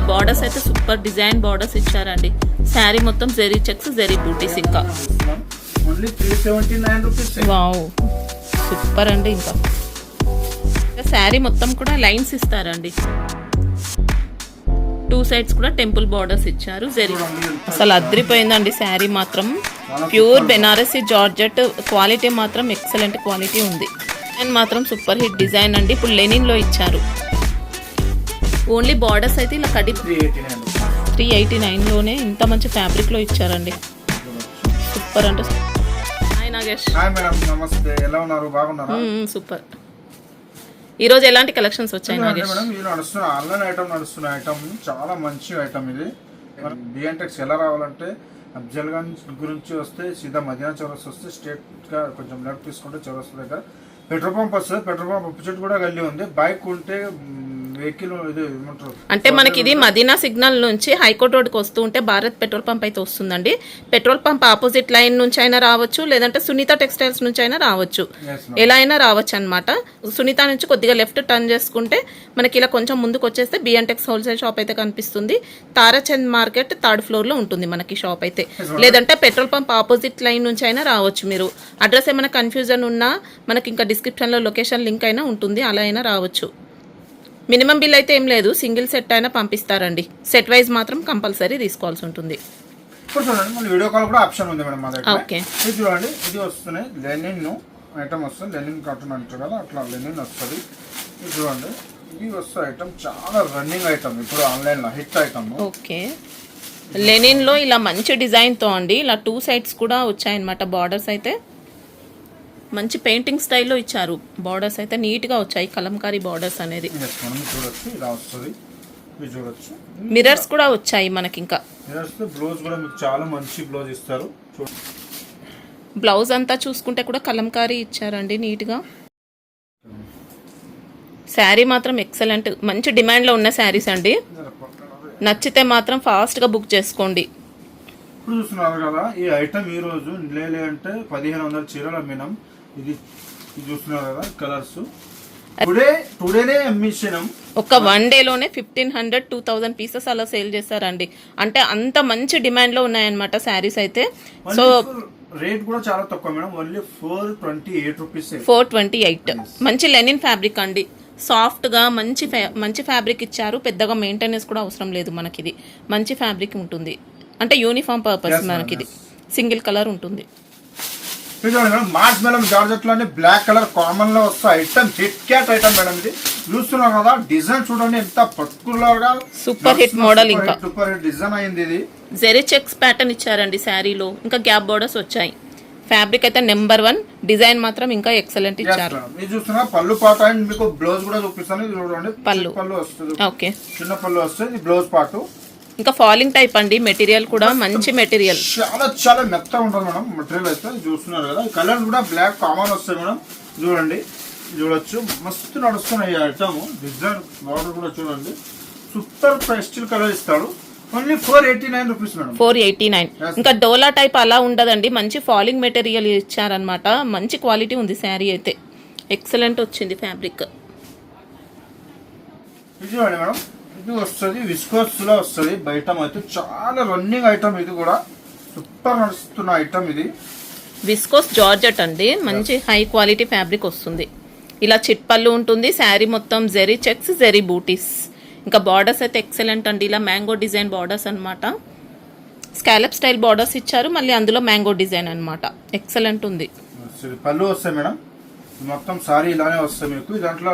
Borders అయితే super design borders ఇచ్చారండి. శారీ మొత్తం జెరీ చెక్స్ జెరీ బూటీస్. ఇంకా ఓన్లీ 379 రూపీస్. వావ్ సూపర్ అండి. ఇంకా శారీ మొత్తం కూడా లైన్స్ ఇస్తారండి. 2 సైడ్స్ కూడా టెంపుల్ బార్డర్స్ ఇచ్చారు. జెరీ అసలు అద్రిపోయిందండి శారీ మాత్రం. ప్యూర్ బెనారసీ జార్జెట్ క్వాలిటీ మాత్రం ఎక్సలెంట్ క్వాలిటీ ఉంది. అండ్ మాత్రం సూపర్ హిట్ డిజైన్ అండి. ఇప్పుడు లెనిన్ లో ఇచ్చారు. ఓన్లీ బార్డర్స్ అయితే ఇలా కడి 389 లోనే ఇంత మంచి ఫ్యాబ్రిక్ లో ఇచ్చారండి. సూపర్ అంటే హాయ్ నాగేష్. హాయ్ మేడం, నమస్తే. ఎలా ఉన్నారు? బాగున్నారా? సూపర్. ఈ రోజు ఎలాంటి కలెక్షన్స్ వచ్చాయి నాగేష్? మేడం ఈ నడుస్తున్న ఆన్లైన్ ఐటమ్ నడుస్తున్న ఐటమ్ చాలా మంచి ఐటమ్ ఇది. బిఎన్టెక్స్ ఎలా రావాలంటే అఫ్జల్గంజ్ గురించి వస్తే సీదా మదీనా చౌరస్తా వస్తే స్ట్రేట్ గా కొంచెం లెఫ్ట్ తీసుకుంటే చౌరస్తా దగ్గర పెట్రోల్ పంప్ వస్తుంది. పెట్రోల్ పంప్ ఆపోజిట్ కూడా గల్లీ ఉంది. బైక్ ఉంటే వెహికల్ ఇది ఏమంటారు అంటే మనకి ఇది మదీనా సిగ్నల్ నుంచి హైకోర్ట్ రోడ్కి వస్తూ ఉంటే భారత్ పెట్రోల్ పంప్ అయితే వస్తుందండి. పెట్రోల్ పంప్ ఆపోజిట్ లైన్ నుంచి అయినా రావచ్చు, లేదంటే సునీత టెక్స్టైల్స్ నుంచి అయినా రావచ్చు. ఎలా అయినా రావచ్చు అనమాట. సునీత నుంచి కొద్దిగా లెఫ్ట్ టర్న్ చేసుకుంటే మనకి ఇలా కొంచెం ముందుకు వచ్చేస్తే బిఎన్టెక్స్ హోల్సేల్ షాప్ అయితే కనిపిస్తుంది. తారాచంద్ మార్కెట్ 3rd ఫ్లోర్ లో ఉంటుంది మనకి షాప్ అయితే. లేదంటే పెట్రోల్ పంప్ ఆపోజిట్ లైన్ నుంచి అయినా రావచ్చు. మీరు అడ్రస్ ఏమైనా కన్ఫ్యూజన్ ఉన్నా మనకి ఇంకా డిస్క్రిప్షన్ లో లొకేషన్ లింక్ అయినా ఉంటుంది, అలా అయినా రావచ్చు. మినిమం బిల్ అయితే ఏం లేదు, సింగిల్ సెట్ అయినా పంపిస్తారండి. సెట్ వైజ్ మాత్రం కంపల్సరీ తీసుకోవాల్సి ఉంటుంది. ఇప్పుడు చూడండి మన వీడియో కాల్ కూడా ఆప్షన్ ఉంది మేడం మా దగ్గర. ఓకే ఇది చూడండి, ఇది వస్తున్నాయి లెనిన్ ఐటమ్ వస్తుంది. లెనిన్ కాటన్ అంటారు కదా, అట్లా లెనిన్ వస్తుంది. ఇది చూడండి, ఇది వస్తే ఐటమ్ చాలా రన్నింగ్ ఐటమ్ ఇప్పుడు ఆన్లైన్ లో హిట్ ఐటమ్. ఓకే లెనిన్ లో ఇలా మంచి డిజైన్ తో అండి. ఇలా 2 సైడ్స్ కూడా వచ్చాయన్నమాట. బార్డర్స్ అయితే మంచి పెయింటింగ్ స్టైల్లో ఇచ్చారు. బార్డర్స్ అయితే నీట్ గా వచ్చాయి. కలంకారీ బార్డర్స్ అనేది చూడొచ్చు, ఇలా వస్తుంది. ఇది చూడొచ్చు, మిర్రర్స్ కూడా వచ్చాయి మనకి. ఇంకా బ్లౌజ్ కూడా మీకు చాలా మంచి బ్లౌజ్ ఇస్తారు. బ్లౌజ్ అంతా చూసుకుంటే కూడా కలంకారీ ఇచ్చారండి నీట్ గా. శారీ మాత్రం ఎక్సలెంట్, మంచి డిమాండ్ లో ఉన్న శారీస్ అండి. నచ్చితే మాత్రం ఫాస్ట్ గా బుక్ చేసుకోండి. ఇప్పుడు చూస్తున్నారు కదా, ఈ ఐటమ్ ఈ రోజు అంటే 1500 చీరలు అమ్మినాం. ఇది చూస్తున్నారు కదా కలర్స్. టుడేనే అమ్మించినాం. ఒక 1 డేలోనే 1500-2000 పీసెస్ అలా సేల్ చేస్తారండి. అంటే అంత మంచి డిమాండ్ లో ఉన్నాయన్నమాట శారీస్ అయితే. సో రేట్ కూడా చాలా తక్కువ మేడం, ఓన్లీ 428 రూపీస్. 428. మంచి లెనిన్ ఫ్యాబ్రిక్ అండి. సాఫ్ట్ గా మంచి ఫ్యాబ్రిక్ ఇచ్చారు. పెద్దగా మెయింటెనెన్స్ కూడా అవసరం లేదు మనకి. ఇది మంచి ఫ్యాబ్రిక్ ఉంటుంది. అంటే యూనిఫామ్ పర్పస్ మనకి ఇది సింగిల్ కలర్ ఉంటుంది. మార్చ్ మేడం జార్జెట్ లోనే బ్లాక్ కలర్ కామన్ లో వస్తా item hit cat item madam. ఇది చూస్తున్నాం కదా, డిజైన్ చూడండి ఎంత పర్టికులర్ గా సూపర్ హిట్ మోడల్. ఇంకా సూపర్ హిట్ డిజైన్ అయింది. ఇది జెరీ చెక్స్ ప్యాటర్న్ ఇచ్చారండి శారీలో. ఇంకా గ్యాప్ బోర్డర్స్ వచ్చాయి. ఫ్యాబ్రిక్ అయితే నెంబర్ 1, డిజైన్ మాత్రం ఇంకా ఎక్సలెంట్ ఇచ్చారు. ఇది చూస్తున్నా పళ్ళు పాట అండ్ మీకు బ్లౌజ్ కూడా చూపిస్తాను. ఇది చూడండి, పళ్ళు వస్తుంది. ఓకే చిన్న పళ్ళు వస్తుంది. బ్లౌజ్ పాటు ఇంకా ఫాలింగ్ టైప్ అండి. మెటీరియల్ కూడా మంచి మెటీరియల్, చాలా మెత్తగా ఉంటుంది మేడం మెటీరియల్ అయితే. చూస్తున్నారు కదా, కలర్ కూడా బ్లాక్ కామన్ వస్తాయి మేడం. చూడండి, చూడొచ్చు, మస్తు నడుస్తున్నాయి ఈ ఐటమ్. డిజైన్ బార్డర్ కూడా చూడండి, సూపర్ ప్రెస్టల్ కలర్ ఇస్తాడు. Only 489 rupees madam. 489. ఇంకా డోలా టైప్ అలా ఉండదండి. మంచి ఫాలింగ్ మెటీరియల్ ఇచ్చారనమాట. మంచి క్వాలిటీ ఉంది శారీ అయితే. ఎక్సలెంట్ వచ్చింది ఫ్యాబ్రిక్. ఇది చూడండి మేడం, ఇది వస్తుంది విస్కోస్ లో వస్తుంది. బయట అయితే చాలా రన్నింగ్ ఐటమ్. ఇది కూడా సూపర్ నడుస్తున్న ఐటమ్. ఇది విస్కోస్ జార్జెట్ అండి. మంచి హై క్వాలిటీ ఫ్యాబ్రిక్ వస్తుంది. ఇలా చిట్పల్లు ఉంటుంది. శారీ మొత్తం జెరీ చెక్స్ జెరీ బూటీస్. ఇంకా బార్డర్స్ అయితే ఎక్సలెంట్ అండి. ఇలా మ్యాంగో డిజైన్ బార్డర్స్ అనమాట. స్కాలప్ స్టైల్ బార్డర్స్ ఇచ్చారు. మళ్ళీ అందులో మ్యాంగో డిజైన్ అనమాట. ఎక్సలెంట్ ఉంది. పళ్ళు వస్తాయి మేడం, మొత్తం సారీ ఇలానే వస్తాయి మీకు. దాంట్లో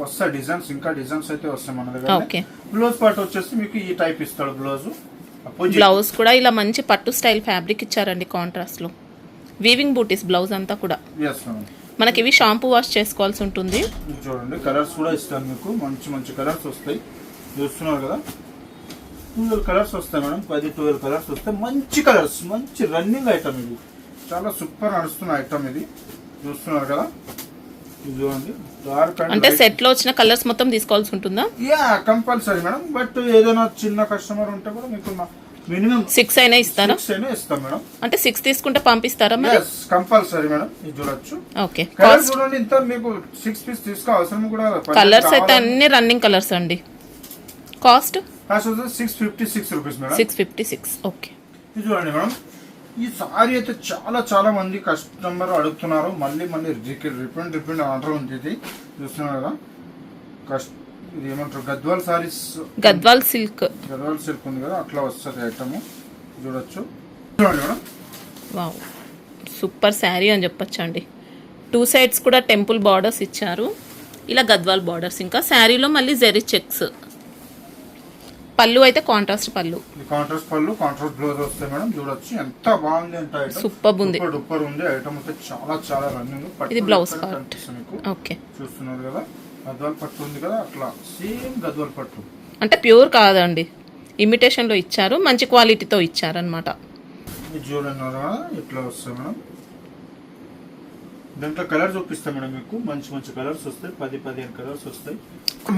వస్తాయి డిజైన్స్, ఇంకా డిజైన్స్ అయితే వస్తాయి మన దగ్గర. బ్లౌజ్ పార్ట్ వచ్చేసి మీకు ఈ టైప్ ఇస్తాడు బ్లౌజ్. బ్లౌజ్ కూడా ఇలా మంచి పట్టు స్టైల్ ఫ్యాబ్రిక్ ఇచ్చారండి కాంట్రాస్ట్ లో. వీవింగ్ బూటీస్ బ్లౌజ్ అంతా కూడా. మనకి ఇవి షాంపూ వాష్ చేసుకోవాల్సి ఉంటుంది. చూడండి, కలర్స్ కూడా ఇస్తాను మీకు. మంచి మంచి కలర్స్ వస్తాయి. చూస్తున్నారు కదా, 12 కలర్స్ వస్తాయి మేడం. 10-12 కలర్స్ వస్తాయి. మంచి కలర్స్, మంచి రన్నింగ్ ఐటమ్. ఇది చాలా సూపర్ నడుస్తున్న ఐటమ్. ఇది చూస్తున్నారు కదా, చూడండి. అంటే సెట్ లో వచ్చిన కలర్స్ మొత్తం తీసుకోవాల్సి ఉంటుందా? Yeah, compulsory madam. బట్ ఏదైనా చిన్న కస్టమర్ ఉంటే కూడా మీకు మినిమం 6 అయినా ఇస్తారా? 6 అయినా ఇస్తాం మేడం. అంటే 6 తీసుకుంటే పంపిస్తారా? Compulsory madam. ఇది చూడొచ్చు. ఓకే, చూడండి, ఇంత మీకు 6 పీస్ తీసుకో అవసరం కూడా. కలర్స్ అయితే అన్ని రన్నింగ్ కలర్స్ అండి. కాస్ట్ కాస్ట్ వచ్చేసి 656 రూపీస్ మేడం. 656. ఓకే. ఇది చూడండి మేడం, ఈ సారీ అయితే చాలా చాలా మంది కస్టమర్ అడుగుతున్నారు, మళ్ళీ రిపీట్ ఆర్డర్ ఉంది. ఇది చూస్తున్నారు కదా, ఇది ఏమంటారు గద్వాల్ సారీస్, గద్వాల్ సిల్క్ ఉంది కదా, అట్లా వస్తుంది ఐటమ్. చూడొచ్చు. చూడండి మేడం, వావ్, సూపర్ శారీ అని చెప్పొచ్చు అండి. 2 సైడ్స్ కూడా టెంపుల్ బార్డర్స్ ఇచ్చారు, ఇలా గద్వాల్ బార్డర్స్. ఇంకా శారీలో మళ్ళీ జెరీ చెక్స్. పళ్ళు అయితే కాంట్రాస్ట్ పళ్ళు, కాంట్రాస్ట్ పళ్ళు, కాంట్రాస్ట్ బ్లౌజ్ వస్తాయి మేడం. చూడొచ్చు ఎంత బాగుంది అంటే ఐటమ్, సూపర్ ఉంది. సూపర్ ఉంది ఐటమ్ అయితే చాలా చాలా రన్నింగ్. ఇది బ్లౌజ్ పార్ట్. ఓకే, చూస్తున్నారు కదా, గద్వాల్ పట్టు ఉంది కదా, అట్లా సేమ్ గద్వాల్ పట్టు. అంటే ప్యూర్ కాదండి, ఇమిటేషన్ లో ఇచ్చారు, మంచి క్వాలిటీతో ఇచ్చారనమాట. ఇది చూడండి కదా, ఇట్లా వస్తాయి మేడం. దాంట్లో కలర్ చూపిస్తాం మేడం మీకు, మంచి మంచి కలర్స్ వస్తాయి, 10-15 కలర్స్ వస్తాయి,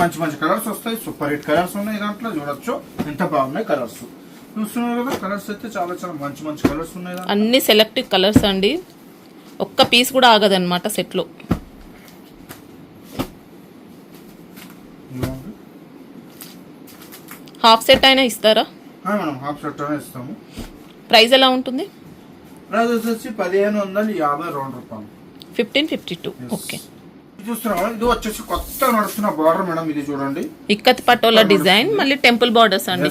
మంచి మంచి కలర్స్ వస్తాయి. సూపర్ హిట్ కలర్స్ ఉన్నాయి దాంట్లో. చూడొచ్చు ఎంత బాగున్నాయి కలర్స్. చూస్తున్నారు కదా, కలర్స్ అయితే చాలా చాలా మంచి మంచి కలర్స్ ఉన్నాయి. అన్ని సెలెక్టివ్ కలర్స్ అండి, ఒక్క పీస్ కూడా ఆగదన్నమాట సెట్లో. హాఫ్ సెట్ అయినా ఇస్తారా మేడం? హాఫ్ సెట్ అయినా ఇస్తాము. ప్రైస్ ఎలా ఉంటుంది? ప్రైస్ వచ్చేసి 1550 రూపాయలు. 1552. ఓకే. చూస్తున్నాం, ఇది వచ్చేసి కొత్త నడుస్తున్న బార్డర్ మేడం. ఇది చూడండి, ఇక్కత్ పటోలా డిజైన్, మళ్ళీ టెంపుల్ బార్డర్స్ అండి.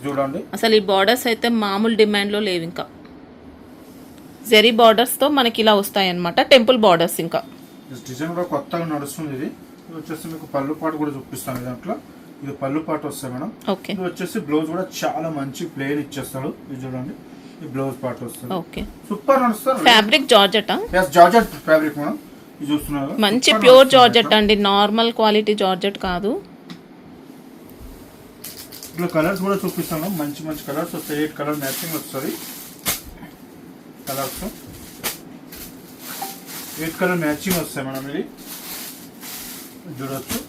చూడండి, అసలు ఈ బార్డర్స్ అయితే మామూలు డిమాండ్ లో లేవు. ఇంకా జెరీ బార్డర్స్ తో మనకి ఇలా వస్తాయి అన్నమాట, టెంపుల్ బార్డర్స్. ఇంకా డిజైన్ కూడా కొత్తగా నడుస్తుంది. ఇది వచ్చేసి మీకు పళ్ళు పాటు కూడా చూపిస్తాను. దాంట్లో ఇది పళ్ళు పాటు వస్తాయి మేడం. ఓకే. ఇది వచ్చేసి బ్లౌజ్ కూడా చాలా మంచి ప్లెయిన్ ఇచ్చేస్తాడు. ఇది చూడండి, ఈ బ్లౌజ్ పార్ట్ వస్తుంది. ఓకే, సూపర్ నడుస్తారు. Fabric georgette. Georgette fabric madam. ఇది చూస్తున్నారు, మంచి ప్యూర్ జార్జెట్ అండి, నార్మల్ క్వాలిటీ జార్జెట్ కాదు. ఇట్లా కలర్స్ కూడా చూపిస్తాను, మంచి మంచి కలర్స్ వస్తాయి. 8 కలర్ మ్యాచింగ్ వస్తుంది. కలర్స్ 8 కలర్ మ్యాచింగ్ వస్తాయి మేడం. ఇది చూడొచ్చు,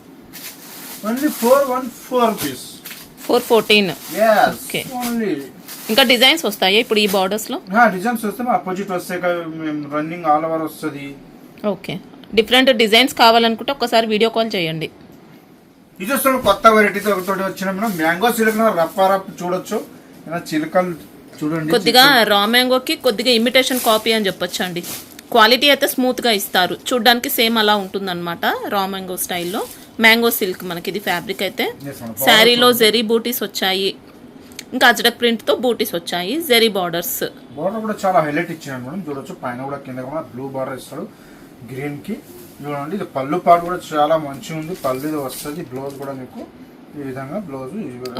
ఓన్లీ 414 రూపీస్. 414. ఓకే. ఓన్లీ ఇంకా డిజైన్స్ వస్తాయి ఇప్పుడు ఈ బార్డర్స్ లో. డిజైన్స్ వస్తాయి, అపోజిట్ వస్తాయి, రన్నింగ్ ఆల్ ఓవర్ వస్తుంది. ఓకే. డిఫరెంట్ డిజైన్స్ కావాలనుకుంటే ఒకసారి వీడియో కాల్ చేయండి. ఇది వస్తుంది కొత్త వెరైటీతో ఒకటి వచ్చిన మేడం. మ్యాంగో సిల్క్ రఫ్ చూడొచ్చు, చిలుకలు చూడండి. కొద్దిగా రా మ్యాంగోకి కొద్దిగా ఇమిటేషన్ కాపీ అని చెప్పొచ్చు అండి. క్వాలిటీ అయితే స్మూత్ గా ఇస్తారు, చూడడానికి సేమ్ అలా ఉంటుంది అనమాట. రా మ్యాంగో స్టైల్లో మ్యాంగో సిల్క్ మనకి ఇది ఫ్యాబ్రిక్ అయితే. శారీలో జెరీ బూటీస్ వచ్చాయి, ఇంకా అజడక్ ప్రింట్ తో బూటీస్ వచ్చాయి, జెరీ బార్డర్స్. బార్డర్ కూడా చాలా హైలైట్ ఇచ్చాడు మేడం. చూడొచ్చు, పైన కూడా కింద కూడా బ్లూ బార్డర్ ఇస్తాడు గ్రీన్ కి. చూడండి, ఇది పళ్ళు పాటు కూడా చాలా మంచిగా ఉంది. పళ్ళు వస్తుంది, బ్లౌజ్ కూడా మీకు ఈ విధంగా బ్లౌజ్.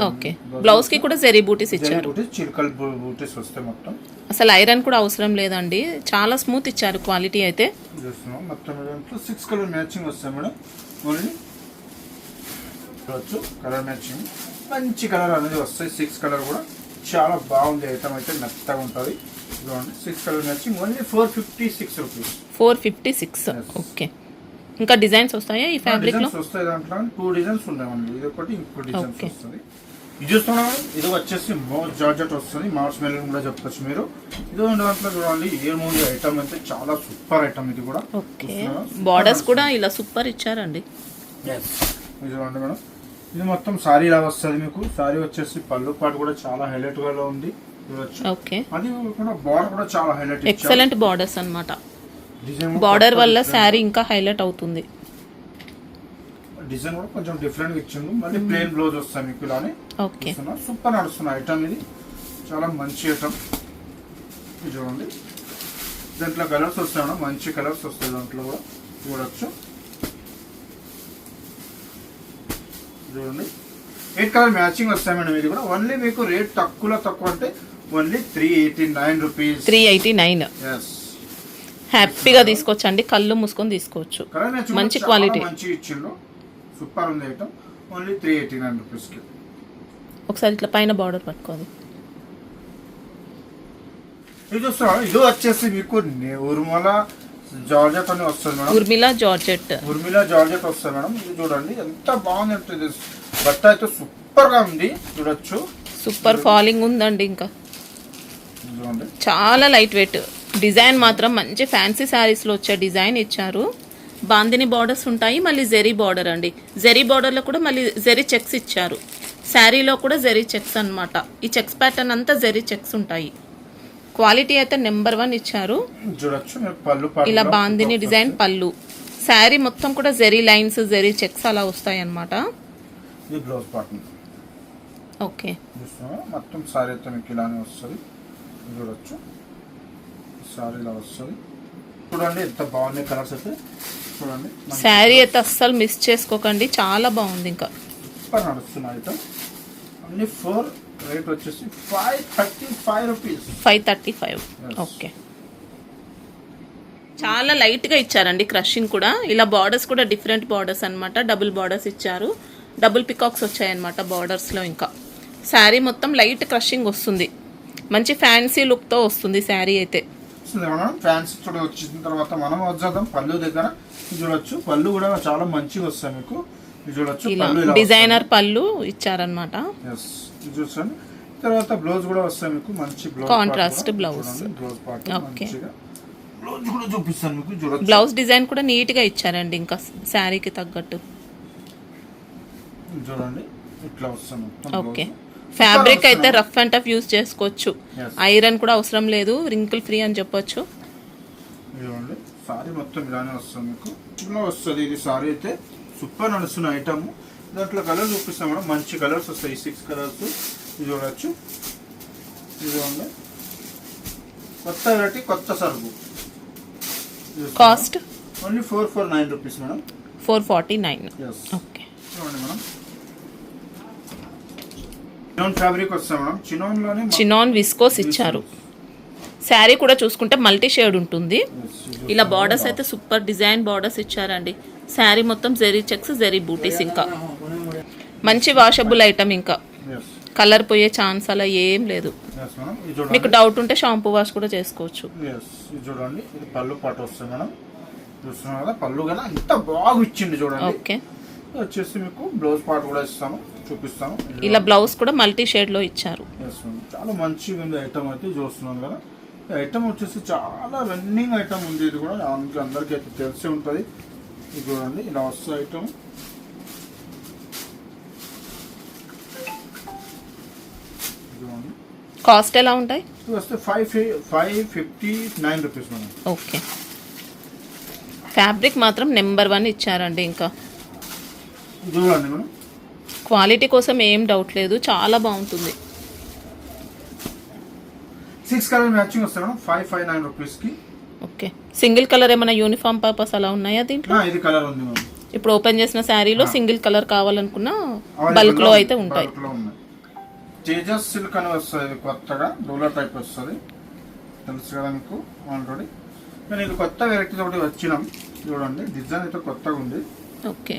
ఓకే, బ్లౌజ్ కి కూడా జెరీ బూటీస్ ఇచ్చారు, చిలుకల్ బూటీస్ వస్తాయి మొత్తం. అసలు ఐరన్ కూడా అవసరం లేదండి, చాలా స్మూత్ ఇచ్చారు క్వాలిటీ అయితే. చూస్తున్నాం మొత్తం 6 కలర్ మ్యాచింగ్ వస్తాయి మేడం. ఓన్లీ చూడొచ్చు, కలర్ మ్యాచింగ్ మంచి కలర్ అనేది వస్తాయి. 6 కలర్ కూడా చాలా బాగుంది ఐటమ్ అయితే, మెత్తగా ఉంటుంది. చూడండి, 6 colour matching only 456 rupees. 456. Okay. ఇంకా డిజైన్స్ వస్తాయా ఈ ఫ్యాబ్రిక్ లో? వస్తాయి, దాంట్లో 2 డిజైన్స్ ఉన్నాయండి. ఇది ఒకటి, ఇంకో డిజైన్స్ వస్తుంది. ఇది చూస్తున్నాం, ఇది వచ్చేసి మౌస్ జార్జెట్ వస్తుంది, మౌస్ మెలన్ కూడా చెప్పచ్చు మీరు. ఇది దాంట్లో చూడండి, ఏ మూవీ ఐటమ్ అయితే చాలా సూపర్ ఐటమ్ ఇది కూడా. ఓకే, బార్డర్స్ కూడా ఇలా సూపర్ ఇచ్చారండి. ఇది చూడండి మేడం, ఇది మొత్తం సారీ ఇలా వస్తుంది మీకు. సారీ వచ్చేసి పళ్ళు పాటు కూడా చాలా హైలైట్ గా ఉంది. ఓకే, అది బార్డర్ కూడా చాలా హైలైట్, ఎక్సలెంట్ బార్డర్స్ అన్నమాట. బార్డర్ వల్ల శారీ ఇంకా హైలైట్ అవుతుంది. డిజైన్ కూడా కొంచెం డిఫరెంట్ గా ఇచ్చిండు. మళ్ళీ ప్లెయిన్ బ్లౌజ్ వస్తాయి మీకు ఇలానే. ఓకే, సూపర్ నడుస్తున్న ఐటమ్ ఇది, చాలా మంచి ఐటమ్. ఇది చూడండి, దాంట్లో కలర్స్ వస్తాయి, మంచి కలర్స్ వస్తాయి దాంట్లో కూడా. చూడొచ్చు, చూడండి 8 కలర్ మ్యాచింగ్ వస్తాయి మేడం. ఇది కూడా ఓన్లీ మీకు రేట్ తక్కువ అంటే ఓన్లీ 389 రూపీస్. 389. హ్యాపీగా తీసుకోవచ్చండి, కళ్ళు మూసుకొని తీసుకోవచ్చు. మంచి క్వాలిటీ, మంచి ఇచ్చిండు, సూపర్ ఉంది ఐటమ్. ఓన్లీ 389 రూపీస్ కి. ఒకసారి ఇట్లా పైన బార్డర్ పట్టుకోవాలి. ఇది చూస్తా, ఇది వచ్చేసి మీకు ఉర్మిళ జార్జెట్ అని వస్తుంది మేడం. ఉర్మిళ జార్జెట్ వస్తుంది మేడం. ఇది చూడండి ఎంత బాగుంది అంటే, బట్ట అయితే సూపర్ గా ఉంది. చూడొచ్చు, సూపర్ ఫాలింగ్ ఉందండి. ఇంకా చాలా లైట్ వెయిట్. డిజైన్ మాత్రం మంచి ఫ్యాన్సీ శారీస్ లో వచ్చే డిజైన్ ఇచ్చారు. బాందిని బార్డర్స్ ఉంటాయి, మళ్ళీ జెరీ బార్డర్ అండి. జెరీ బార్డర్ లో కూడా మళ్ళీ జెరీ చెక్స్ ఇచ్చారు. శారీలో కూడా జెరీ చెక్స్ అన్నమాట. ఈ చెక్స్ ప్యాటర్న్ అంతా జెరీ చెక్స్ ఉంటాయి. క్వాలిటీ అయితే నెంబర్ 1 ఇచ్చారు. చూడొచ్చు మీరు పళ్ళు పాటు ఇలా బాందిని డిజైన్ పళ్ళు. శారీ మొత్తం కూడా జెరీ లైన్స్ జెరీ చెక్స్ అలా వస్తాయి అన్నమాట. ఇది బ్లౌజ్ పార్ట్ ఓకే. చూస్తున్నారా మొత్తం సారీ అయితే మీకు ఇలానే వస్తుంది. చూడొచ్చు సారీ ఇలా వస్తుంది. చూడండి ఎంత బాగున్నాయి కలర్స్ అయితే. చూడండి శారీ అయితే అస్సలు మిస్ చేసుకోకండి, చాలా బాగుంది. ఇంకా సూపర్ నడుస్తున్నాయి ఐటమ్ అన్ని 4 రేట్ వచ్చేసి 535 రూపీస్. 535. ఓకే. చాలా లైట్ గా ఇచ్చారండి క్రషింగ్ కూడా. ఇలా బార్డర్స్ కూడా డిఫరెంట్ బార్డర్స్ అన్నమాట. డబుల్ బార్డర్స్ ఇచ్చారు, డబుల్ పికాక్స్ వచ్చాయన్నమాట బార్డర్స్ లో. ఇంకా శారీ మొత్తం లైట్ క్రషింగ్ వస్తుంది, మంచి ఫ్యాన్సీ లుక్ తో వస్తుంది శారీ అయితే. ఫ్యాన్సీ చూడ వచ్చిన తర్వాత మనం వచ్చేద్దాం పళ్ళు దగ్గర. చూడొచ్చు పళ్ళు కూడా చాలా మంచిగా వస్తాయి మీకు. చూడొచ్చు డిజైనర్ పళ్ళు ఇచ్చారనమాట. చూసాను. తర్వాత బ్లౌజ్ కూడా వస్తాయి మీకు మంచి blouse, contrast blouse. Blouse part okay. Blouse కూడా చూపిస్తాను మీకు. చూడొచ్చు బ్లౌజ్ డిజైన్ కూడా నీట్ గా ఇచ్చారండి, ఇంకా శారీకి తగ్గట్టు. చూడండి ఇట్లా వస్తాను. ఓకే. ఫ్యాబ్రిక్ అయితే రఫ్ అండ్ టఫ్ యూజ్ చేసుకోవచ్చు, ఐరన్ కూడా అవసరం లేదు, రింకిల్ ఫ్రీ అని చెప్పొచ్చు. చూడండి సారీ మొత్తం ఇలానే వస్తుంది మీకు. ఇలా వస్తుంది ఇది సారీ అయితే. సూపర్ నడుస్తున్న ఐటమ్. దాంట్లో కలర్ చూపిస్తాం మేడం, మంచి కలర్స్ వస్తాయి. 6 కలర్స్. ఇది చూడొచ్చు. ఇది చూడండి కొత్త వెరైటీ, కొత్త సరుకు. Cost only 449 rupees madam. 449. Yes. Okay. చూడండి మేడం చినాన్ ఫ్యాబ్రిక్ వస్తాయి మేడం. చినాన్ లోనే చినాన్ విస్కోస్ ఇచ్చారు. శారీ కూడా చూసుకుంటే మల్టీ షేడ్ ఉంటుంది. ఇలా బార్డర్స్ అయితే సూపర్ డిజైన్ బార్డర్స్ ఇచ్చారండి. శారీ మొత్తం జెరీ చెక్స్ జెరీ బూటీస్. ఇంకా మంచి వాషబుల్ ఐటమ్, ఇంకా కలర్ పోయే ఛాన్స్ అలా ఏం లేదు. మీకు డౌట్ ఉంటే షాంపూ వాష్ కూడా చేసుకోవచ్చు. చూడండి ఇది పళ్ళు పాటు వస్తుంది మేడం. చూస్తున్నాం కదా పళ్ళు కదా ఎంత బాగా ఇచ్చింది చూడండి. ఓకే. వచ్చేసి మీకు బ్లౌజ్ పార్ట్ కూడా ఇస్తాను, చూపిస్తాను. ఇలా బ్లౌజ్ కూడా మల్టీ షేడ్ లో ఇచ్చారు. చాలా మంచిగా ఉంది ఐటమ్ అయితే. చూస్తున్నాను కదా ఐటమ్ వచ్చేసి చాలా రన్నింగ్ ఐటమ్ ఉంది. ఇది కూడా అందరికీ అయితే తెలిసి ఉంటుంది. ఇది చూడండి ఇలా వస్తుంది ఐటమ్. కాస్ట్ ఎలా ఉంటాయి? ఇది వస్తే 559 రూపీస్ మేడం. ఓకే. ఫ్యాబ్రిక్ మాత్రం నెంబర్ 1 ఇచ్చారండి. ఇంకా చూడండి మేడం క్వాలిటీ కోసం ఏం డౌట్ లేదు, చాలా బాగుంటుంది. 6 కలర్ మ్యాచింగ్ వస్తాయి మేడం. 559 రూపీస్ కి. ఓకే. సింగిల్ కలర్ ఏమైనా యూనిఫామ్ పర్పస్ అలా ఉన్నాయా దీంట్లో? ఇది కలర్ ఉంది మేడం. ఇప్పుడు ఓపెన్ చేసిన శారీలో సింగిల్ కలర్ కావాలనుకున్నా బల్క్ లో అయితే ఉంటాయి. తేజస్ సిల్క్ అని వస్తుంది కొత్తగా, డోలా టైప్ వస్తుంది, తెలుసు కదా మీకు ఆల్రెడీ. నేను ఇది కొత్త వెరైటీ తోటి వచ్చినాం. చూడండి డిజైన్ అయితే కొత్తగా ఉంది. ఓకే.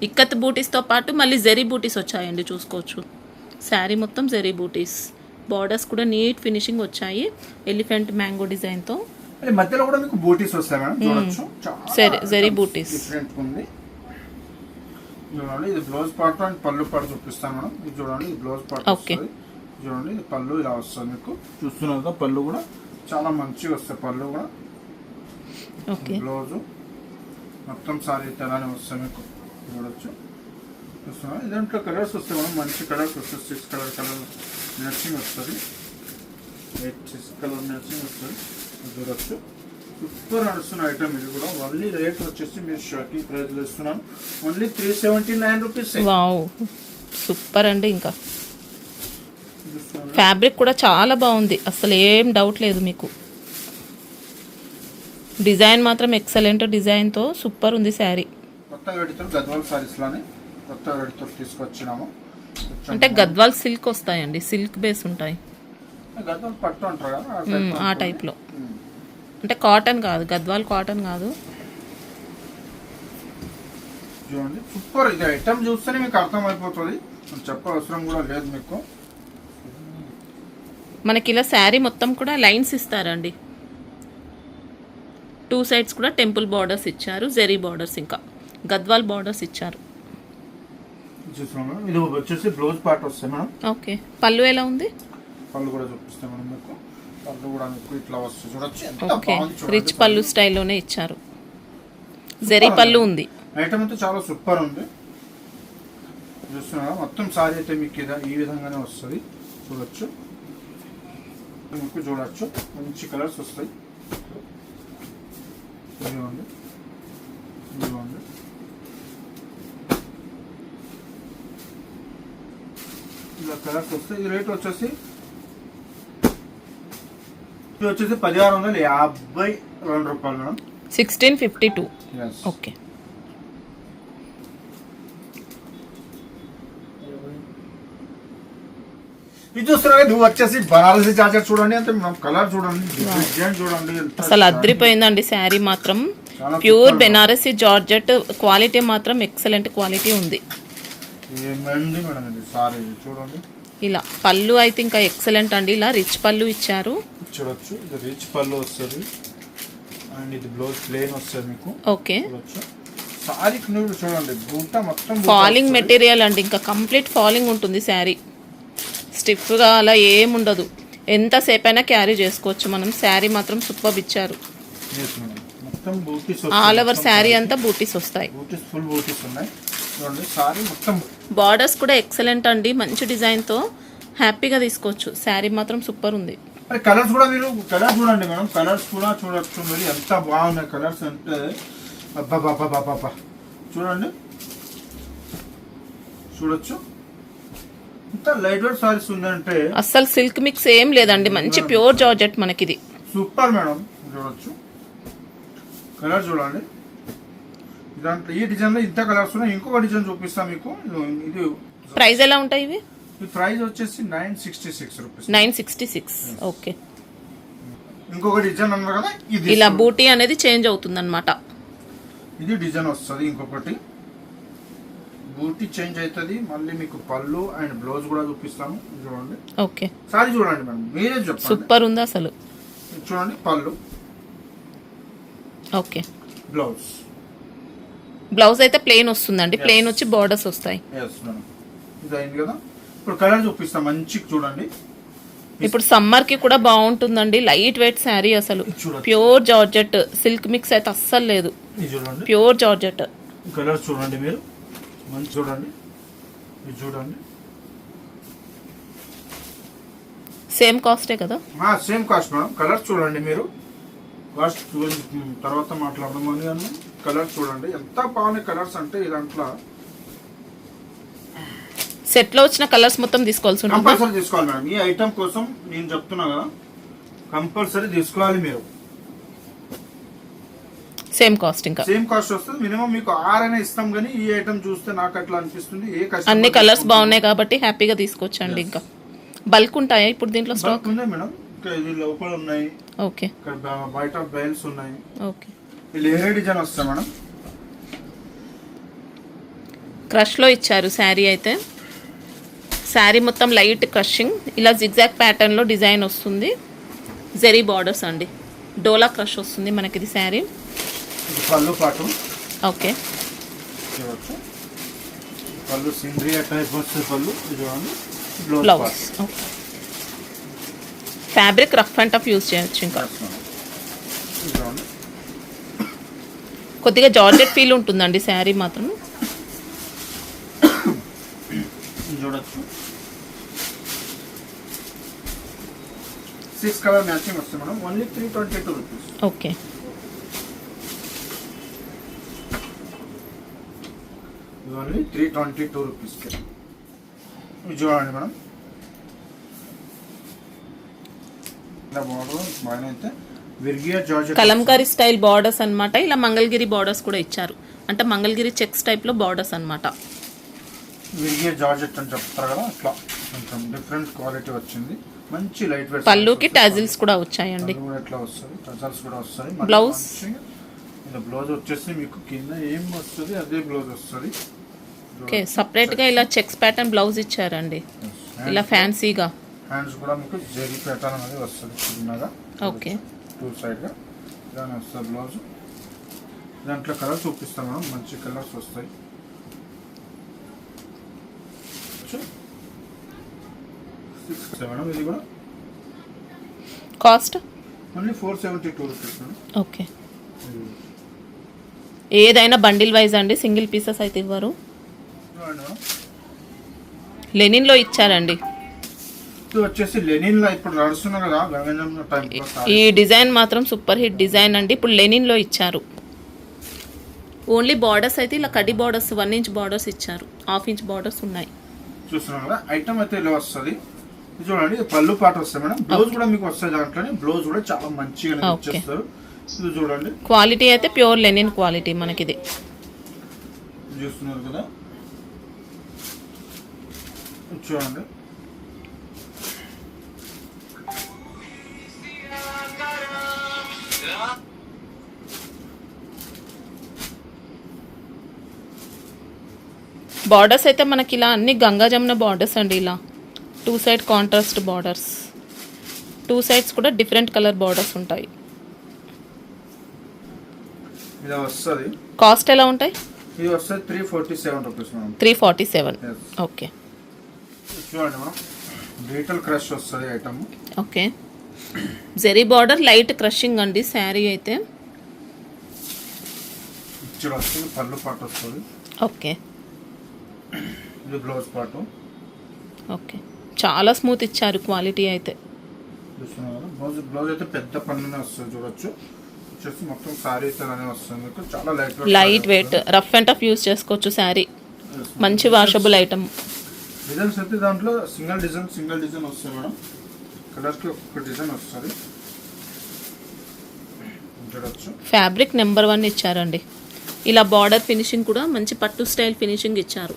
ఇక్కత్ బూటీస్తో పాటు మళ్ళీ జెరీ బూటీస్ వచ్చాయండి, చూసుకోవచ్చు. శారీ మొత్తం జెరీ బూటీస్, బార్డర్స్ కూడా నీట్ ఫినిషింగ్ వచ్చాయి ఎలిఫెంట్ మ్యాంగో డిజైన్తో. మధ్యలో కూడా మీకు బూటీస్ వస్తాయి మేడం. చూడొచ్చు జెరీ బూటీస్ డిఫరెంట్ ఉంది. చూడండి ఇది బ్లౌజ్ పార్ట్ అండ్ పళ్ళు పార్ట్ చూపిస్తాను మేడం. ఇది చూడండి ఇది బ్లౌజ్ పార్ట్. ఓకే. చూడండి ఇది పళ్ళు ఇలా వస్తుంది మీకు. చూస్తున్నారు కదా పళ్ళు కూడా చాలా మంచిగా వస్తాయి. పళ్ళు కూడా ఓకే. బ్లౌజ్ మొత్తం సారీ తెలానే వస్తాయి మీకు. చూడొచ్చు. చూస్తున్నారు ఇదంట్లో కలర్స్ వస్తాయి మేడం, మంచి కలర్స్ వస్తాయి. 6 కలర్ మ్యాచింగ్ వస్తుంది. 6 కలర్ మ్యాచింగ్ వస్తుంది. చూడొచ్చు సూపర్ నడుస్తున్న ఐటమ్. ఇది కూడా ఓన్లీ రేట్ వచ్చేసి మీరు షాకింగ్ ప్రైస్ ఇస్తున్నాను. Only 379 rupees. వావ్ సూపర్ అండి. ఇంకా ఫ్యాబ్రిక్ కూడా చాలా బాగుంది, అసలు ఏం డౌట్ లేదు మీకు. డిజైన్ మాత్రం ఎక్సలెంట్ డిజైన్తో సూపర్ ఉంది శారీ. కొత్త వెడితో గద్వాల్ సారీస్ లోనే కొత్త వెడితో తీసుకొచ్చినాము. అంటే గద్వాల్ సిల్క్ వస్తాయండి, సిల్క్ బేస్ ఉంటాయి. గద్వాల్ పట్టు అంటారు కదా ఆ టైప్లో. అంటే కాటన్ కాదు, గద్వాల్ కాటన్ కాదు. చూడండి సూపర్. ఇది ఐటమ్ చూస్తేనే మీకు అర్థమైపోతుంది, చెప్పవసరం కూడా లేదు మీకు. మనకి ఇలా శారీ మొత్తం కూడా లైన్స్ ఇస్తారండి. 2 సైడ్స్ కూడా టెంపుల్ బార్డర్స్ ఇచ్చారు, జెరీ బార్డర్స్, ఇంకా గద్వాల్ బార్డర్స్ ఇచ్చారు. ఇది వచ్చేసి బ్లౌజ్ పార్ట్ వస్తాయి మేడం. ఓకే. పళ్ళు ఎలా ఉంది? పళ్ళు కూడా చూపిస్తాం మేడం మీకు. పళ్ళు కూడా మీకు ఇట్లా వస్తుంది చూడొచ్చు. ఓకే. రిచ్ పళ్ళు స్టైల్లోనే ఇచ్చారు, జెరీ పళ్ళు ఉంది. ఐటమ్ అయితే చాలా సూపర్ ఉంది. చూస్తున్నారా మొత్తం సారీ అయితే మీకు ఈ విధంగానే వస్తుంది, చూడొచ్చు. మీకు చూడొచ్చు మంచి కలర్స్ వస్తాయి. ఇదిగోండి ఇదిగోండి. ఇలా కలర్స్ వస్తాయి. ఈ రేట్ వచ్చేసి ఇది వచ్చేసి 1652 రూపాయలు మేడం. 1652. Yes. ఓకే. ఇది చూస్తున్నారా, ఇది వచ్చేసి బనారసి జాకెట్ చూడండి, అంటే మనం కలర్ చూడండి, డిజైన్ చూడండి, అసలు అద్రిపోయిందండి శారీ మాత్రం. చాలా pure super. Banarasi georgette quality మాత్రం ఎక్సలెంట్ క్వాలిటీ ఉంది. ఏమండి మేడం ఇది సారీ చూడండి. ఇలా పళ్ళు అయితే ఇంకా ఎక్సలెంట్ అండి. ఇలా రిచ్ పళ్ళు ఇచ్చారు. చూడొచ్చు ఇది రిచ్ పళ్ళు వస్తుంది అండ్ ఇది బ్లౌజ్ ప్లేన్ వస్తుంది మీకు. ఓకే. చూడొచ్చు సారీకి నువ్వు చూడండి బూట మొత్తం ఫాలింగ్ మెటీరియల్ అండి, ఇంకా కంప్లీట్ ఫాలింగ్ ఉంటుంది శారీ. స్టిఫ్గా అలా ఏముండదు, ఎంతసేపు అయినా క్యారీ చేసుకోవచ్చు మనం. శారీ మాత్రం సూపర్ ఇచ్చారు. మొత్తం బూటీస్ ఆల్ ఓవర్ శారీ అంతా బూటీస్ వస్తాయి. బూటీస్ ఫుల్ బూటీస్ ఉన్నాయి చూడండి. సారీ మొత్తం బార్డర్స్ కూడా ఎక్సలెంట్ అండి, మంచి డిజైన్తో హ్యాపీగా తీసుకోవచ్చు. శారీ మాత్రం సూపర్ ఉంది. మరి కలర్స్ కూడా మీరు కలర్ చూడండి మేడం, కలర్స్ కూడా చూడొచ్చు. మరి ఎంత బాగున్నాయి కలర్స్ అంటే అబ్బా చూడండి, చూడొచ్చు ఇంత లైట్ వెయిట్ సారీస్ ఉందంటే అస్సలు సిల్క్ మిక్స్ ఏం లేదండి, మంచి ప్యూర్ జార్జెట్ మనకిది. Super madam. చూడొచ్చు కలర్ చూడండి. దాంట్లో ఈ డిజైన్ లో ఇంత కలర్స్ ఉన్నాయి. ఇంకొక డిజైన్ చూపిస్తాం మీకు. ఇది ప్రైస్ ఎలా ఉంటాయి ఇవి? ఈ ప్రైస్ వచ్చేసి 966 రూపీస్. 966. ఓకే. ఇంకొక డిజైన్ అన్నారు కదా, ఇది ఇలా బూటీ అనేది చేంజ్ అవుతుంది అనమాట. ఇది డిజైన్ వస్తుంది. ఇంకొకటి బూటీ చేంజ్ అవుతుంది. మళ్ళీ మీకు పళ్ళు అండ్ బ్లౌజ్ కూడా చూపిస్తాము. చూడండి ఓకే. సారీ చూడండి మేడం, మీరే చెప్పండి. సూపర్ ఉంది అసలు. చూడండి పళ్ళు, ఓకే. బ్లౌజ్. బ్లౌజ్ అయితే ప్లెయిన్ వస్తుందండి, ప్లెయిన్ వచ్చి బార్డర్స్ వస్తాయి. Yes madam. ఇది అయింది కదా, ఇప్పుడు కలర్ చూపిస్తాం మంచి చూడండి. ఇప్పుడు సమ్మర్ కి కూడా బాగుంటుందండి. లైట్ వెయిట్ శారీ అసలు, ప్యూర్ జార్జెట్. సిల్క్ మిక్స్ అయితే అస్సలు లేదు, ఇది చూడండి ప్యూర్ జార్జెట్. కలర్ చూడండి మీరు, మంచి చూడండి. ఇది చూడండి సేమ్ కాస్టే కదా? Same cost madam. కలర్ చూడండి మీరు, కాస్ట్ తర్వాత మాట్లాడడం కానీ కలర్ చూడండి ఎంత బాగున్నాయి కలర్స్ అంటే. ఈ దాంట్లో సెట్ లో వచ్చిన కలర్స్ మొత్తం తీసుకోవాల్సి ఉంటుంది. కంపల్సరీ తీసుకోవాలి మేడం. ఈ ఐటమ్ కోసం నేను చెప్తున్నా కదా, కంపల్సరీ తీసుకోవాలి మీరు. సేమ్ కాస్ట్, ఇంకా సేమ్ కాస్ట్ వస్తుంది. మినిమం మీకు 6 అయినా ఇస్తాం, కానీ ఈ ఐటమ్ చూస్తే నాకు అట్లా అనిపిస్తుంది. అన్ని కలర్స్ బాగున్నాయి కాబట్టి హ్యాపీగా తీసుకోవచ్చండి. ఇంకా బల్క్ ఉంటాయా ఇప్పుడు దీంట్లో స్టాక్? ఉన్నాయి మేడం, ఇంకా ఇది లోపల ఉన్నాయి. ఓకే. ఇక్కడ బయట బయల్స్ ఉన్నాయి. ఓకే. లేరే డిజైన్ వస్తాయి మేడం. క్రష్ లో ఇచ్చారు శారీ అయితే. శారీ మొత్తం లైట్ క్రషింగ్, ఇలా జిగ్జాగ్ ప్యాటర్న్ లో డిజైన్ వస్తుంది. జెరీ బార్డర్స్ అండి, డోలా క్రష్ వస్తుంది మనకి ఇది శారీ. ఇది పళ్ళు పాటు. ఓకే. పళ్ళు సిండ్రియా టైప్ వస్తుంది పళ్ళు. ఇది చూడండి blouse. Fabric rough and tough use చేయొచ్చు. ఇంకా కొద్దిగా జార్జెట్ ఫీల్ ఉంటుందండి శారీ మాత్రం. చూడొచ్చు 6 కలర్ మ్యాచింగ్ వస్తుంది madam. Only 322 rupees. Okay. Only 322 rupees. చూడండి మేడం, కలంకారీ స్టైల్ బార్డర్స్ అన్నమాట. ఇలా మంగళగిరి బార్డర్స్ కూడా ఇచ్చారు, అంటే మంగళగిరి చెక్స్ టైప్ లో బార్డర్స్ అన్నమాట. విరిగే జార్జెట్ అని చెప్తారు కదా, అట్లా కొంచెం డిఫరెంట్ క్వాలిటీ వచ్చింది. మంచి లైట్ వెయిట్. పళ్ళుకి టజిల్స్ కూడా వచ్చాయండి. ఎట్లా వస్తుంది, టజిల్స్ కూడా వస్తాయి. బ్లౌజ్, ఇది బ్లౌజ్ వచ్చేసి మీకు కింద ఏం వస్తుంది అదే బ్లౌజ్ వస్తుంది. ఓకే. సపరేట్ గా ఇలా చెక్స్ ప్యాటర్న్ బ్లౌజ్ ఇచ్చారండి, ఇలా ఫ్యాన్సీగా. హ్యాండ్స్ కూడా మీకు జెరీ ప్యాటర్న్ అనేది వస్తుంది చిన్నగా. ఓకే. 2 సైడ్ గా దాని వస్తుంది బ్లౌజ్. దాంట్లో కలర్స్ చూపిస్తాం మనం, మంచి కలర్స్ వస్తాయి. మేడం ఇది కూడా cost only 472 rupees madam. Okay. ఏదైనా బండిల్ వైజ్ అండి, సింగిల్ పీసెస్ అయితే ఇవ్వరు. లెనిన్లో ఇచ్చారండి. ఇది వచ్చేసి లెనిన్ లో ఇప్పుడు నడుస్తున్నా కదా గంగజమున టైప్ లో ఈ డిజైన్ మాత్రం సూపర్ హిట్ డిజైన్ అండి. ఇప్పుడు లెనిన్లో ఇచ్చారు. ఓన్లీ బార్డర్స్ అయితే ఇలా కడి బార్డర్స్ 1 ఇంచ్ బార్డర్స్ ఇచ్చారు. 1/2 ఇంచ్ బార్డర్స్ ఉన్నాయి. చూస్తున్నాం కదా ఐటమ్ అయితే ఇలా వస్తుంది. ఇది చూడండి ఇది పళ్ళు పాట వస్తాయి మేడం. బ్లౌజ్ కూడా మీకు వస్తుంది దాంట్లోనే. బ్లౌజ్ కూడా చాలా మంచిగా ఇచ్చేస్తారు. ఇది చూడండి క్వాలిటీ అయితే ప్యూర్ లెనిన్ క్వాలిటీ మనకిది. చూస్తున్నారు కదా చూడండి బార్డర్స్ అయితే మనకి ఇలా అన్ని గంగా జమున బార్డర్స్ అండి. ఇలా 2 సైడ్ కాంట్రాస్ట్ బార్డర్స్, 2 సైడ్స్ కూడా డిఫరెంట్ కలర్ బార్డర్స్ ఉంటాయి. ఇది వస్తుంది. కాస్ట్ ఎలా ఉంటాయి? ఇది వస్తుంది 347 రూపీస్ మేడం. 347. ఓకే. చూడండి మేడం డిజిటల్ క్రష్ వస్తుంది item. Okay. Zari border light crushing అండి శారీ అయితే. ఇక్కడ వస్తుంది పళ్ళు పాటు వస్తుంది. ఓకే. ఇది బ్లౌజ్ పాటు. ఓకే. చాలా స్మూత్ ఇచ్చారు క్వాలిటీ అయితే. చూస్తున్నారు కదా బ్లౌజ్ అయితే పెద్ద పన్నునే వస్తుంది చూడొచ్చు. వచ్చేసి మొత్తం సారీ అలానే వస్తుంది మీకు. చాలా light weight rough and tough use చేసుకోవచ్చు శారీ. మంచి వాషబుల్ ఐటమ్. డిజైన్స్ అయితే దాంట్లో సింగిల్ డిజైన్ వస్తుంది మేడం. కలర్కి ఒక్కొక్క డిజైన్ వస్తుంది చూడొచ్చు. ఫ్యాబ్రిక్ నెంబర్ 1 ఇచ్చారండి. ఇలా బార్డర్ ఫినిషింగ్ కూడా మంచి పట్టు స్టైల్ ఫినిషింగ్ ఇచ్చారు.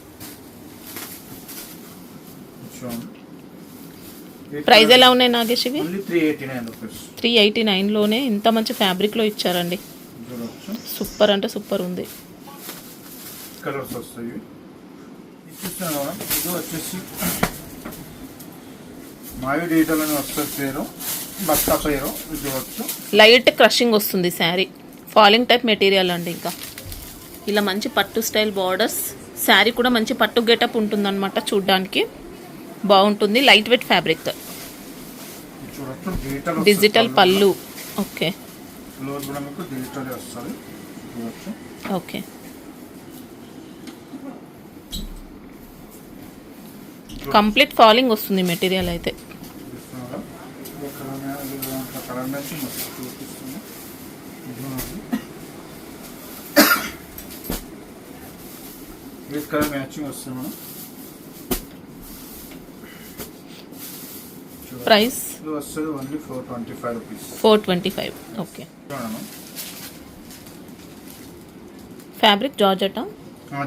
ప్రైస్ ఎలా ఉన్నాయి నాగేష్ ఇవి? 389లోనే ఇంత మంచి ఫ్యాబ్రిక్లో ఇచ్చారండి. సూపర్ అంటే సూపర్ ఉంది. కలర్స్ వస్తాయి. ఇది వచ్చేసి మావి డిజిటల్ అని వస్తుంది పేరు. బస్తా పేరు చూడవచ్చు. లైట్ క్రషింగ్ వస్తుంది శారీ. ఫాలింగ్ టైప్ మెటీరియల్ అండి. ఇంకా ఇలా మంచి పట్టు స్టైల్ బార్డర్స్. శారీ కూడా మంచి పట్టు గెటప్ ఉంటుందన్నమాట. చూడ్డానికి బాగుంటుంది. Light weight fabric. డిజిటల్ పళ్ళు. ఓకే. ఓకే. కంప్లీట్ ఫాలింగ్ వస్తుంది మెటీరియల్ అయితే. మ్యాచింగ్ వస్తుంది మేడం. ప్రైస్ వస్తుంది ఓన్లీ 425 రూపీస్. 425. ఓకే. ఫ్యాబ్రిక్ జార్జెటా?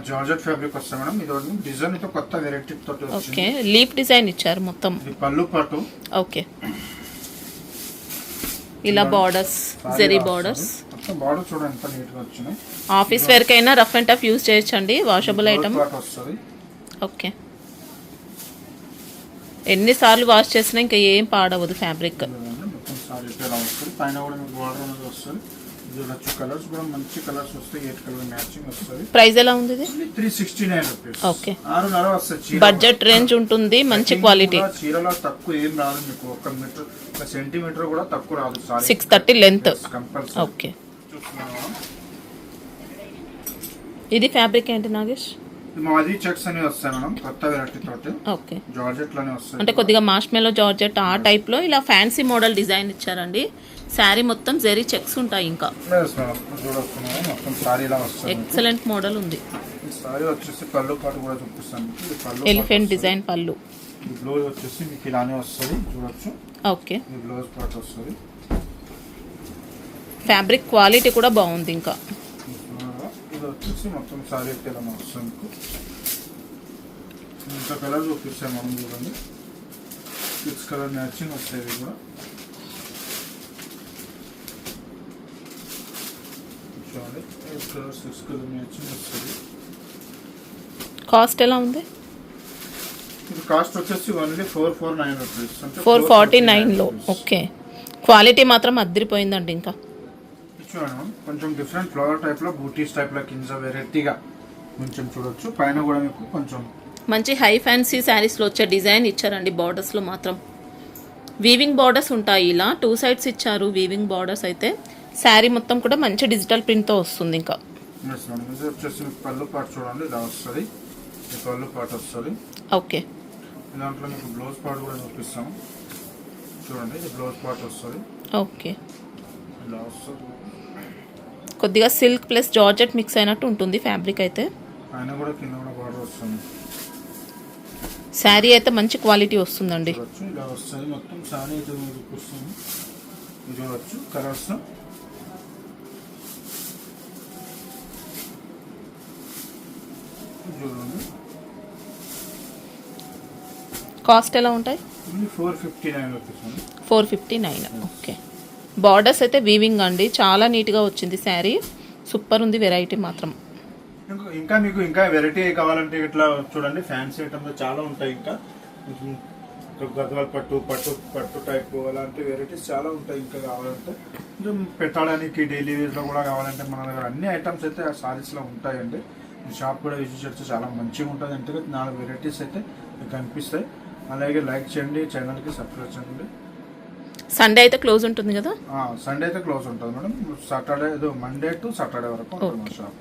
జార్జెట్ ఫ్యాబ్రిక్ వస్తుంది మేడం. ఇది డిజైన్ అయితే కొత్త వెరైటీ తోటి వచ్చింది. ఓకే. లీఫ్ డిజైన్ ఇచ్చారు మొత్తం. ఇది పళ్ళు పాటు. ఓకే. ఇలా బార్డర్స్ జెరీ బార్డర్స్. బార్డర్ చూడండి ఎంత నీట్ గా వచ్చినాయి. ఆఫీస్ వేర్ కైనా రఫ్ అండ్ టఫ్ యూజ్ చేయొచ్చండి. Washable item. ఓకే. ఎన్నిసార్లు వాష్ చేసినా ఇంకా ఏం పాడవదు ఫ్యాబ్రిక్. ప్రైస్ ఎలా ఉంది? 369 రూపీస్. ఓకే. 6.5 వస్తుంది. బడ్జెట్ రేంజ్ ఉంటుంది. మంచి క్వాలిటీ. చీరలో తక్కువ ఏం రాదు మీకు. 1 మీటర్ 1 సెంటీమీటర్ కూడా తక్కువ రాదు. 630 లెంత్. ఓకే. ఇది ఫ్యాబ్రిక్ ఏంటి నాగేష్? మాది చెక్స్ అని వస్తాయి మేడం. కొత్త వెరైటీ తోటి. ఓకే. జార్జెట్ లోనే వస్తాయి. అంటే కొద్దిగా మార్ష్మెల్లో జార్జెట్ ఆ టైప్ లో ఇలా ఫ్యాన్సీ మోడల్ డిజైన్ ఇచ్చారండి. శారీ మొత్తం జెరీ చెక్స్ ఉంటాయి. ఇంకా ఎక్సలెంట్ మోడల్ ఉంది. సారీ వచ్చేసి పళ్ళు పాటు కూడా చూపిస్తాను. ఎలిఫెంట్ డిజైన్ పళ్ళు. బ్లౌజ్ వచ్చేసి మీకు ఇలానే వస్తుంది చూడొచ్చు. ఓకే. బ్లౌజ్ పాటు వస్తుంది. ఫ్యాబ్రిక్ క్వాలిటీ కూడా బాగుంది. ఇంకా ఇది వచ్చేసి మొత్తం సారీ ఇలా వస్తుంది. ఇంత కలర్ చూపిస్తాం మనం చూడండి. 6 కలర్ మ్యాచింగ్ వస్తాయి కూడా. చూడండి 8 కలర్ 6 కలర్ మ్యాచింగ్ వస్తుంది. కాస్ట్ ఎలా ఉంది? ఇది కాస్ట్ వచ్చేసి ఓన్లీ 449 రూపీస్. 449లో. ఓకే. క్వాలిటీ మాత్రం అద్దరిపోయిందండి. ఇంకా చూడండి కొంచెం డిఫరెంట్ ఫ్లవర్ టైప్ లో బూటీస్ టైప్ లో కింద వెరైటీగా కొంచెం చూడొచ్చు. పైన కూడా మీకు కొంచెం మంచి హై ఫ్యాన్సీ శారీస్ లో వచ్చే డిజైన్ ఇచ్చారండి. బార్డర్స్ లో మాత్రం వీవింగ్ బార్డర్స్ ఉంటాయి. ఇలా 2 సైడ్స్ ఇచ్చారు వీవింగ్ బార్డర్స్ అయితే. శారీ మొత్తం కూడా మంచి డిజిటల్ ప్రింట్ తో వస్తుంది. ఇంకా ఇది వచ్చేసి పళ్ళు పాటు చూడండి ఇలా వస్తుంది. పళ్ళు పాటు వస్తుంది. ఓకే. దాంట్లో మీకు బ్లౌజ్ పార్ట్ కూడా చూపిస్తాం చూడండి. ఇది బ్లౌజ్ పార్ట్ వస్తుంది, ఓకే. ఇలా వస్తుంది. కొద్దిగా సిల్క్ ప్లస్ జార్జెట్ మిక్స్ అయినట్టు ఉంటుంది ఫ్యాబ్రిక్ అయితే. ఆయన కూడా కింద కూడా బార్డర్ వస్తుంది. శారీ అయితే మంచి క్వాలిటీ వస్తుందండి. చూడొచ్చు ఇలా వస్తుంది మొత్తం శారీ అయితే చూపిస్తుంది. ఇది చూడొచ్చు కలర్స్. చూడండి కాస్ట్ ఎలా ఉంటాయి? ఇది 459 రూపీస్ అండి. 459. ఓకే. బార్డర్స్ అయితే వీవింగ్ అండి, చాలా నీట్గా వచ్చింది శారీ. సూపర్ ఉంది వెరైటీ మాత్రం. ఇంకా మీకు ఇంకా వెరైటీ కావాలంటే ఇట్లా చూడండి, ఫ్యాన్సీ ఐటమ్స్ చాలా ఉంటాయి. ఇంకా గద్వాల్ పట్టు పట్టు పట్టు టైప్ అలాంటి వెరైటీస్ చాలా ఉంటాయి. ఇంకా కావాలంటే కొంచెం పెట్టడానికి డైలీ వేస్లో కూడా కావాలంటే మన దగ్గర అన్ని ఐటమ్స్ అయితే ఆ సారీస్లో ఉంటాయండి. షాప్ కూడా విజిట్ చేస్తే చాలా మంచిగా ఉంటుంది. అంటే 4 వెరైటీస్ అయితే మీకు కనిపిస్తాయి. అలాగే లైక్ చేయండి, ఛానల్కి సబ్స్క్రైబ్ చేయండి. సండే అయితే క్లోజ్ ఉంటుంది కదా? సండే అయితే క్లోజ్ ఉంటుంది madam. Saturday Monday to Saturday వరకు ఉంటుంది మన షాప్.